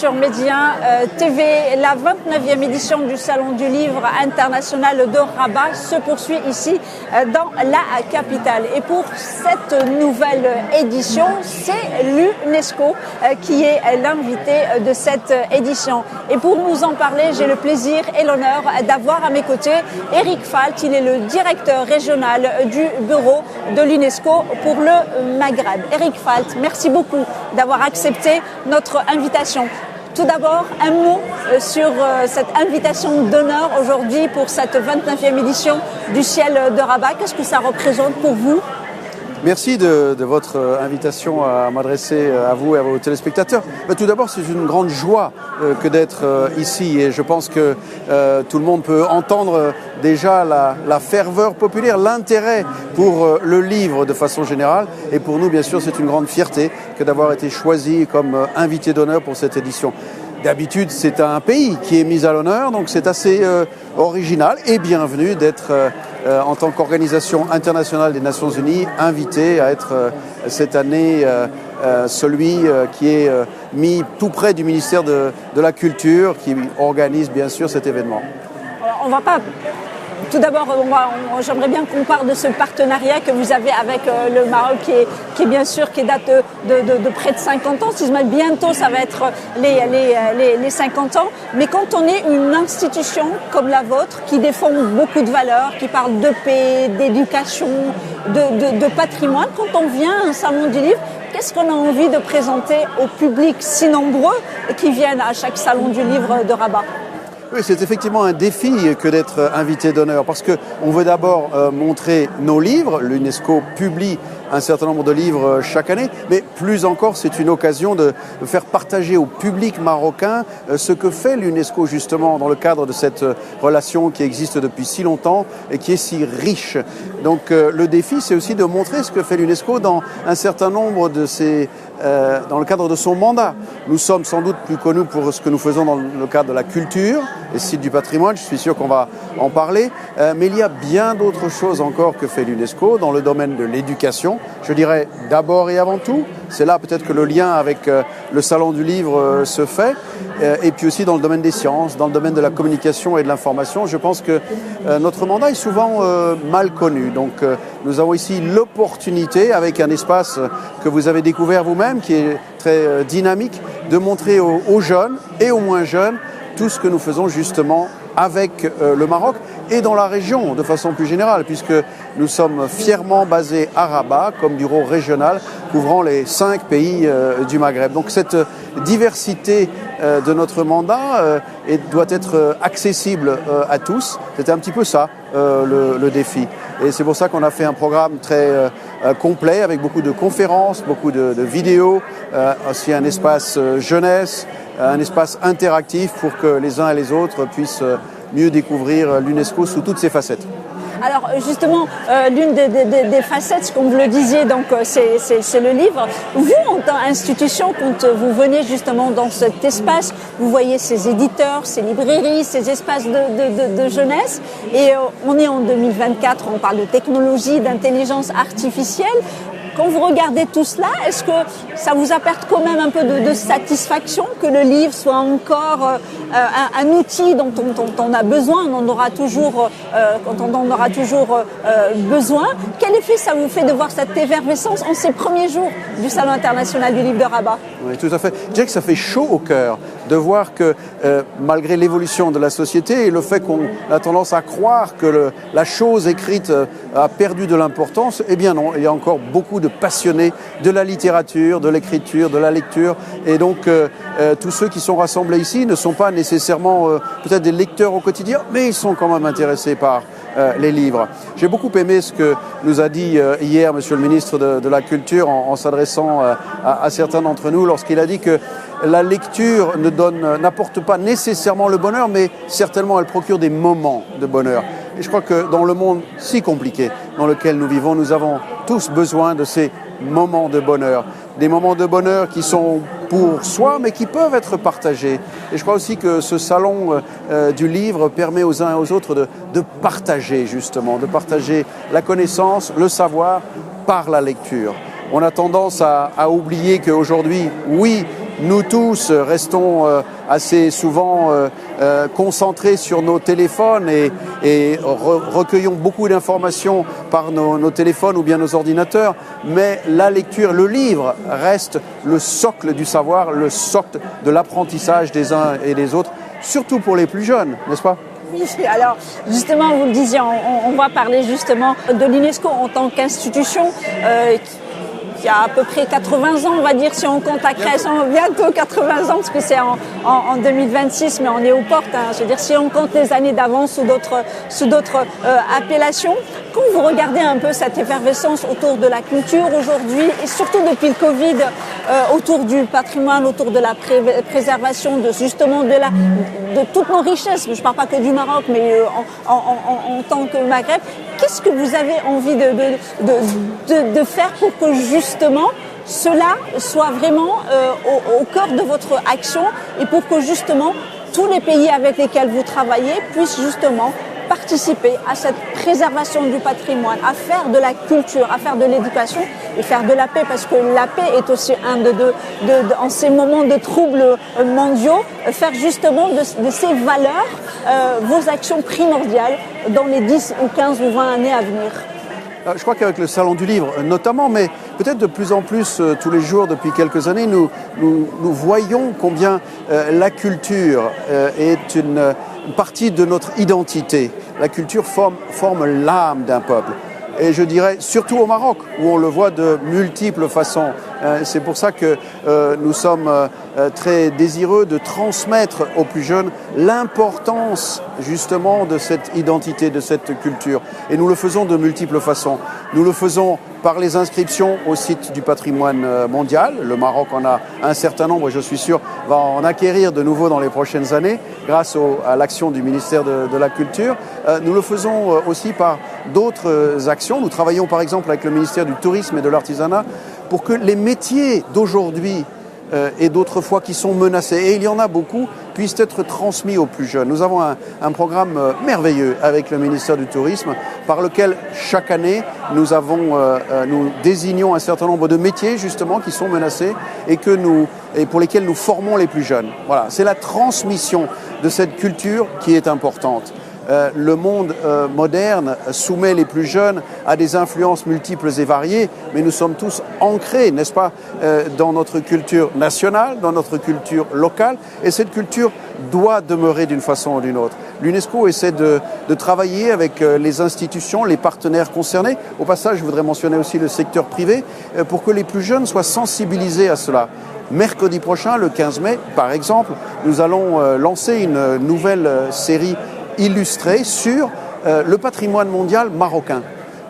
sur Média TV. La 29e édition du Salon du Livre international de Rabat se poursuit ici dans la capitale. Et pour cette nouvelle édition, c'est l'UNESCO qui est l'invité de cette édition. Et pour nous en parler, j'ai le plaisir et l'honneur d'avoir à mes côtés Eric Falt. Il est le directeur régional du bureau de l'UNESCO pour le Maghreb. Eric Falt, merci beaucoup d'avoir accepté notre invitation. Tout d'abord, un mot sur cette invitation d'honneur aujourd'hui pour cette 29e édition du Ciel de Rabat. Qu'est-ce que ça représente pour vous ? Merci de votre invitation à m'adresser à vous et à vos téléspectateurs. Mais tout d'abord, c'est une grande joie que d'être ici et je pense que tout le monde peut entendre déjà la ferveur populaire, l'intérêt pour le livre de façon générale. Et pour nous, bien sûr, c'est une grande fierté que d'avoir été choisi comme invité d'honneur pour cette édition. D'habitude, c'est un pays qui est mis à l'honneur, donc c'est assez original et bienvenu d'être, en tant qu'organisation internationale des Nations Unies, invité à être cette année celui qui est mis tout près du ministère de la Culture, qui organise bien sûr cet événement. On va pas... Tout d'abord, j'aimerais bien qu'on parle de ce partenariat que vous avez avec le Maroc, qui est bien sûr, qui date de près de 50 ans. Si je mets bientôt, ça va être les 50 ans. Mais quand on est une institution comme la vôtre, qui défend beaucoup de valeurs, qui parle de paix, d'éducation, de patrimoine, quand on vient à un salon du livre, qu'est-ce qu'on a envie de présenter au public si nombreux qui viennent à chaque salon du livre de Rabat ? Oui, c'est effectivement un défi que d'être invité d'honneur parce qu'on veut d'abord montrer nos livres. L'UNESCO publie un certain nombre de livres chaque année, mais plus encore, c'est une occasion de faire partager au public marocain ce que fait l'UNESCO justement dans le cadre de cette relation qui existe depuis si longtemps et qui est si riche. Donc le défi, c'est aussi de montrer ce que fait l'UNESCO dans un certain nombre de ses... dans le cadre de son mandat. Nous sommes sans doute plus connus pour ce que nous faisons dans le cadre de la culture et site du patrimoine, je suis sûr qu'on va en parler, mais il y a bien d'autres choses encore que fait l'UNESCO dans le domaine de l'éducation. Je dirais d'abord et avant tout, c'est là peut-être que le lien avec le Salon du Livre se fait, et puis aussi dans le domaine des sciences, dans le domaine de la communication et de l'information. Je pense que notre mandat est souvent mal connu, donc nous avons ici l'opportunité, avec un espace que vous avez découvert vous-même, qui est très dynamique, de montrer aux jeunes et aux moins jeunes tout ce que nous faisons justement avec le Maroc et dans la région de façon plus générale, puisque nous sommes fièrement basés à Rabat comme bureau régional couvrant les 5 pays du Maghreb. Donc cette diversité de notre mandat doit être accessible à tous. C'était un petit peu ça le défi. Et c'est pour ça qu'on a fait un programme très complet avec beaucoup de conférences, beaucoup de vidéos, aussi un espace jeunesse, un espace interactif pour que les uns et les autres puissent mieux découvrir l'UNESCO sous toutes ses facettes. Alors justement, l'une des facettes, comme vous le disiez, donc c'est le livre. Vous, en tant qu'institution, quand vous venez justement dans cet espace, vous voyez ces éditeurs, ces librairies, ces espaces de jeunesse. Et on est en 2024, on parle de technologie, d'intelligence artificielle. Quand vous regardez tout cela, est-ce que ça vous apporte quand même un peu de satisfaction que le livre soit encore un outil dont on a besoin, on en aura toujours, quand on en aura toujours besoin? Quel effet ça vous fait de voir cette effervescence en ces premiers jours du Salon international du livre de Rabat? Oui, tout à fait. Je dirais que ça fait chaud au cœur de voir que malgré l'évolution de la société et le fait qu'on a tendance à croire que la chose écrite a perdu de l'importance, eh bien non, il y a encore beaucoup de passionnés de la littérature, de l'écriture, de la lecture. Et donc, tous ceux qui sont rassemblés ici ne sont pas nécessairement peut-être des lecteurs au quotidien, mais ils sont quand même intéressés par les livres. J'ai beaucoup aimé ce que nous a dit hier Monsieur le ministre de la Culture en s'adressant à certains d'entre nous lorsqu'il a dit que la lecture n'apporte pas nécessairement le bonheur, mais certainement elle procure des moments de bonheur. Et je crois que dans le monde si compliqué dans lequel nous vivons, nous avons tous besoin de ces moments de bonheur. Des moments de bonheur qui sont pour soi, mais qui peuvent être partagés. Et je crois aussi que ce salon du livre permet aux uns et aux autres de partager, justement, de partager la connaissance, le savoir par la lecture. On a tendance à oublier qu'aujourd'hui, oui, nous tous restons assez souvent concentrés sur nos téléphones et recueillons beaucoup d'informations par nos téléphones ou bien nos ordinateurs, mais la lecture, le livre reste le socle du savoir, le socle de l'apprentissage des uns et des autres, surtout pour les plus jeunes, n'est-ce pas ? Oui, alors justement, vous le disiez, on va parler justement de l'UNESCO en tant qu'institution qui a à peu près 80 ans, on va dire, si on compte la création, bientôt 80 ans, parce que c'est en 2026, mais on est aux portes. Je veux dire, si on compte les années d'avant sous d'autres appellations. Quand vous regardez un peu cette effervescence autour de la culture aujourd'hui, et surtout depuis le Covid, autour du patrimoine, autour de la préservation de justement de toutes nos richesses, je ne parle pas que du Maroc, mais en tant que Maghreb, qu'est-ce que vous avez envie de faire pour que justement cela soit vraiment au cœur de votre action et pour que justement tous les pays avec lesquels vous travaillez puissent justement participer à cette préservation du patrimoine, à faire de la culture, à faire de l'éducation et faire de la paix, parce que la paix est aussi en ces moments de troubles mondiaux, faire justement de ces valeurs vos actions primordiales dans les 10 ou 15 ou 20 années à venir. Je crois qu'avec le Salon du Livre notamment, mais peut-être de plus en plus tous les jours depuis quelques années, nous voyons combien la culture est une partie de notre identité. La culture forme l'âme d'un peuple. Et je dirais surtout au Maroc, où on le voit de multiples façons. C'est pour ça que nous sommes très désireux de transmettre aux plus jeunes l'importance justement de cette identité, de cette culture. Et nous le faisons de multiples façons. Nous le faisons par les inscriptions au site du patrimoine mondial. Le Maroc en a un certain nombre, et je suis sûr, va en acquérir de nouveau dans les prochaines années grâce à l'action du ministère de la Culture. Nous le faisons aussi par d'autres actions. Nous travaillons par exemple avec le ministère du Tourisme et de l'Artisanat pour que les métiers d'aujourd'hui et d'autrefois qui sont menacés, et il y en a beaucoup, puissent être transmis aux plus jeunes. Nous avons un programme merveilleux avec le ministère du Tourisme par lequel chaque année nous désignons un certain nombre de métiers justement qui sont menacés et pour lesquels nous formons les plus jeunes. Voilà, c'est la transmission de cette culture qui est importante. Le monde moderne soumet les plus jeunes à des influences multiples et variées, mais nous sommes tous ancrés, n'est-ce pas, dans notre culture nationale, dans notre culture locale, et cette culture doit demeurer d'une façon ou d'une autre. L'UNESCO essaie de travailler avec les institutions, les partenaires concernés. Au passage, je voudrais mentionner aussi le secteur privé, pour que les plus jeunes soient sensibilisés à cela. Mercredi prochain, le 15 mai, par exemple, nous allons lancer une nouvelle série illustré sur le patrimoine mondial marocain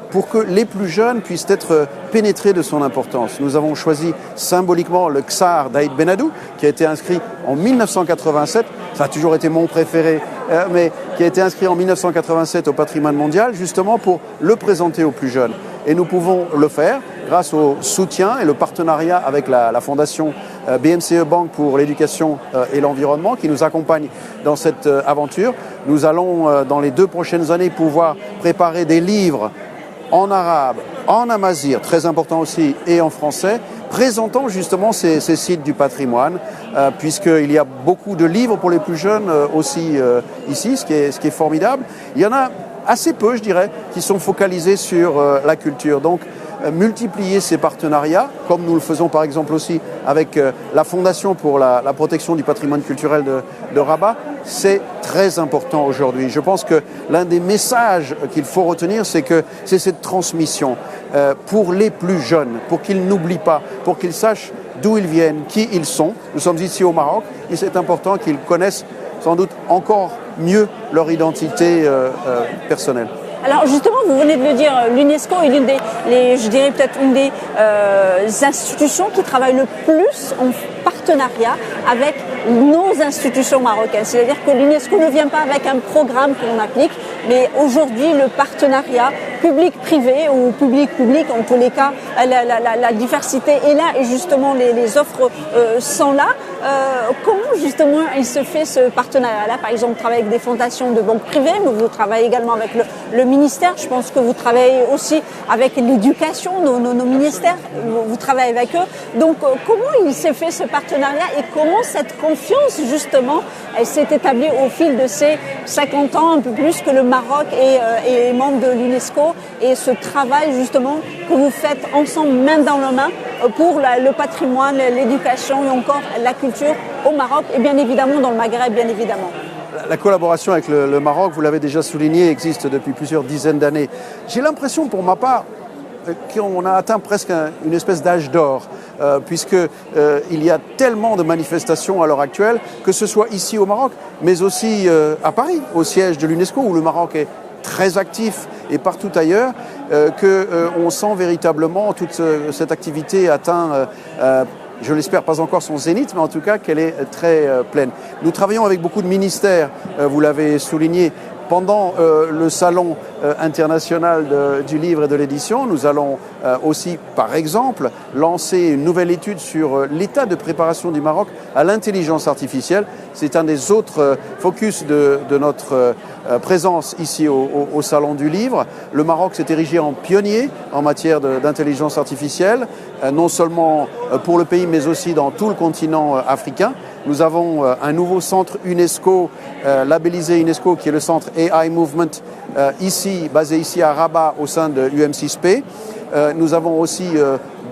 pour que les plus jeunes puissent être pénétrés de son importance. Nous avons choisi symboliquement le Ksar d'Aïd Benadou qui a été inscrit en 1987, ça a toujours été mon préféré, mais qui a été inscrit en 1987 au patrimoine mondial justement pour le présenter aux plus jeunes. Et nous pouvons le faire grâce au soutien et le partenariat avec la fondation BMCE Banque pour l'éducation et l'environnement qui nous accompagne dans cette aventure. Nous allons dans les 2 prochaines années pouvoir préparer des livres en arabe, en amazigh, très important aussi, et en français, présentant justement ces sites du patrimoine, puisqu'il y a beaucoup de livres pour les plus jeunes aussi ici, ce qui est formidable. Il y en a assez peu, je dirais, qui sont focalisés sur la culture. Donc, multiplier ces partenariats, comme nous le faisons par exemple aussi avec la Fondation pour la protection du patrimoine culturel de Rabat, c'est très important aujourd'hui. Je pense que l'un des messages qu'il faut retenir, c'est que c'est cette transmission pour les plus jeunes, pour qu'ils n'oublient pas, pour qu'ils sachent d'où ils viennent, qui ils sont. Nous sommes ici au Maroc et c'est important qu'ils connaissent sans doute encore mieux leur identité personnelle. Alors justement, vous venez de le dire, l'UNESCO est l'une je dirais peut-être une des institutions qui travaille le plus en partenariat avec nos institutions marocaines. C'est-à-dire que l'UNESCO ne vient pas avec un programme que l'on applique, mais aujourd'hui le partenariat public-privé ou public-public, en tous les cas, la diversité est là et justement les offres sont là. Comment justement il se fait ce partenariat-là? Par exemple, vous travaillez avec des fondations de banques privées, mais vous travaillez également avec le ministère. Je pense que vous travaillez aussi avec l'éducation, nos ministères, vous travaillez avec eux. Donc comment il s'est fait ce partenariat et comment cette confiance justement elle s'est établie au fil de ces 50 ans, un peu plus que le Maroc est membre de l'UNESCO, et ce travail justement que vous faites ensemble main dans la main pour le patrimoine, l'éducation et encore la culture au Maroc et bien évidemment dans le Maghreb, bien évidemment. La collaboration avec le Maroc, vous l'avez déjà souligné, existe depuis plusieurs dizaines d'années. J'ai l'impression pour ma part qu'on a atteint presque une espèce d'âge d'or, puisqu'il y a tellement de manifestations à l'heure actuelle, que ce soit ici au Maroc, mais aussi à Paris, au siège de l'UNESCO, où le Maroc est très actif, et partout ailleurs, qu'on sent véritablement toute cette activité atteint, je l'espère pas encore son zénith, mais en tout cas qu'elle est très pleine. Nous travaillons avec beaucoup de ministères, vous l'avez souligné. Pendant le salon international du livre et de l'édition, nous allons aussi, par exemple, lancer une nouvelle étude sur l'état de préparation du Maroc à l'intelligence artificielle. C'est un des autres focus de notre présence ici au salon du livre. Le Maroc s'est érigé en pionnier en matière d'intelligence artificielle, non seulement pour le pays, mais aussi dans tout le continent africain. Nous avons un nouveau centre UNESCO, labellisé UNESCO, qui est le centre AI Movement, basé ici à Rabat, au sein de UM6P. Nous avons aussi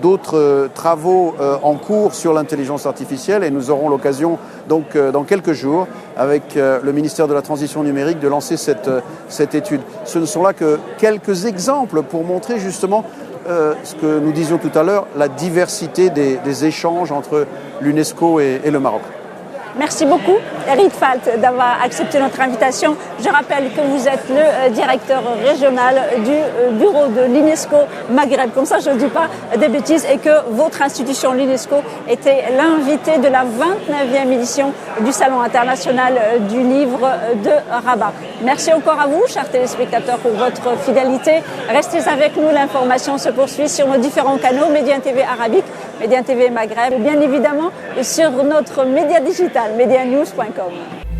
d'autres travaux en cours sur l'intelligence artificielle et nous aurons l'occasion, donc, dans quelques jours, avec le ministère de la Transition numérique, de lancer cette étude. Ce ne sont là que quelques exemples pour montrer justement ce que nous disions tout à l'heure, la diversité des échanges entre l'UNESCO et le Maroc. Merci beaucoup, Rit Falt, d'avoir accepté notre invitation. Je rappelle que vous êtes le directeur régional du bureau de l'UNESCO Maghreb. Comme ça, je ne dis pas des bêtises, et que votre institution, l'UNESCO, était l'invité de la 29e édition du Salon international du livre de Rabat. Merci encore à vous, chers téléspectateurs, pour votre fidélité. Restez avec nous, l'information se poursuit sur nos différents canaux, Média TV Arabique, Média TV Maghreb, et bien évidemment sur notre média digital, medianews.com.